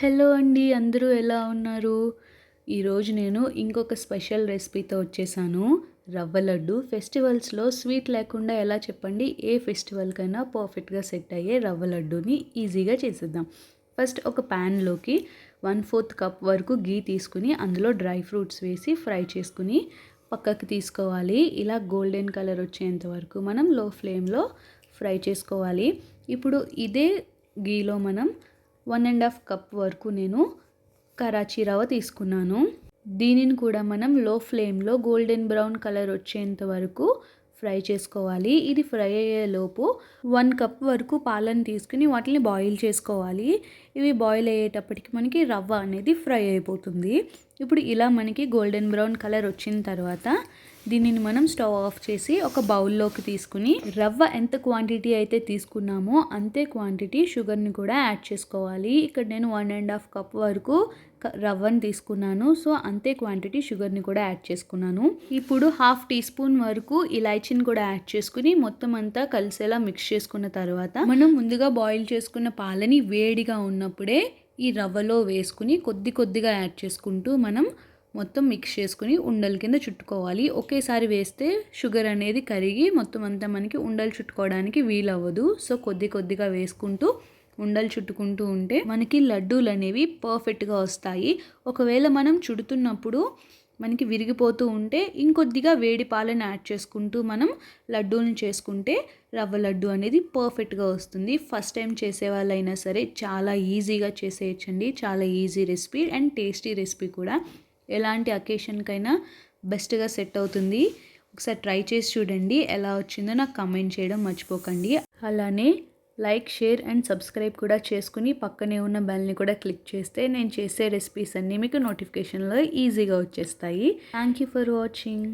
Hello అండి. అందరూ ఎలా ఉన్నారు? ఈరోజు నేను ఇంకొక స్పెషల్ రెసిపీతో వచ్చేసాను. రవ్వ లడ్డు. ఫెస్టివల్స్‌లో స్వీట్ లేకుండా ఎలా చెప్పండి? ఏ ఫెస్టివల్‌కైనా పర్ఫెక్ట్‌గా సెట్ అయ్యే రవ్వ లడ్డూని ఈజీగా చేసేద్దాం. ఫస్ట్ ఒక ప్యాన్‌లోకి 1/4 కప్ వరకు ఘీ తీసుకుని అందులో డ్రై ఫ్రూట్స్ వేసి ఫ్రై చేసుకుని పక్కకి తీసుకోవాలి. ఇలా గోల్డెన్ కలర్ వచ్చేంత వరకు మనం లో ఫ్లేమ్‌లో ఫ్రై చేసుకోవాలి. ఇప్పుడు ఇదే ఘీలో మనం 1½ కప్ వరకు నేను కరాచీ రవ్వ తీసుకున్నాను. దీనిని కూడా మనం లో ఫ్లేమ్‌లో గోల్డెన్ బ్రౌన్ కలర్ వచ్చేంత వరకు ఫ్రై చేసుకోవాలి. ఇది ఫ్రై అయ్యేలోపు 1 కప్ వరకు పాలను తీసుకుని వాటిని బాయిల్ చేసుకోవాలి. ఇవి బాయిల్ అయ్యేటప్పటికి మనకి రవ్వ అనేది ఫ్రై అయిపోతుంది. ఇప్పుడు ఇలా మనకి గోల్డెన్ బ్రౌన్ కలర్ వచ్చిన తర్వాత దీనిని మనం స్టవ్ ఆఫ్ చేసి ఒక బౌల్లోకి తీసుకుని రవ్వ ఎంత క్వాంటిటీ అయితే తీసుకున్నామో అంతే క్వాంటిటీ షుగర్ని కూడా యాడ్ చేసుకోవాలి. ఇక్కడ నేను 1½ కప్ వరకు రవ్వని తీసుకున్నాను. సో అంతే క్వాంటిటీ షుగర్ని కూడా యాడ్ చేసుకున్నాను. ఇప్పుడు ½ టీ స్పూన్ వరకు ఇలాచీని కూడా యాడ్ చేసుకుని మొత్తం అంతా కలిసేలా మిక్స్ చేసుకున్న తర్వాత మనం ముందుగా బాయిల్ చేసుకున్న పాలని వేడిగా ఉన్నప్పుడే ఈ రవ్వలో వేసుకుని కొద్దిగా యాడ్ చేసుకుంటూ మనం మొత్తం మిక్స్ చేసుకుని ఉండల కింద చుట్టుకోవాలి. ఒకేసారి వేస్తే షుగర్ అనేది కరిగి మొత్తం అంతా మనకి ఉండలు చుట్టుకోవడానికి వీలవ్వదు. సో కొద్దిగా వేసుకుంటూ ఉండలు చుట్టుకుంటూ ఉంటే మనకి లడ్డూలు అనేవి పర్ఫెక్ట్గా వస్తాయి. ఒకవేళ మనం చుడుతున్నప్పుడు మనకి విరిగిపోతూ ఉంటే ఇంకొద్దిగా వేడి పాలను యాడ్ చేసుకుంటూ మనం లడ్డూలను చేసుకుంటే రవ్వ లడ్డు అనేది పర్ఫెక్ట్గా వస్తుంది. ఫస్ట్ టైం చేసే వాళ్ళైనా సరే చాలా ఈజీగా చేసేయచ్చండి. చాలా easy recipe and tasty recipe కూడా. ఎలాంటి అకేషన్కైనా బెస్ట్గా సెట్ అవుతుంది. ఒకసారి ట్రై చేసి చూడండి. ఎలా వచ్చిందో నాకు కామెంట్ చేయడం మర్చిపోకండి. అలానే లైక్, షేర్ అండ్ సబ్స్క్రైబ్ కూడా చేసుకుని పక్కనే ఉన్న బెల్ని కూడా క్లిక్ చేస్తే నేను చేసే రెసిపీస్ అన్నీ మీకు నోటిఫికేషన్లో ఈజీగా వచ్చేస్తాయి. Thank you for watching.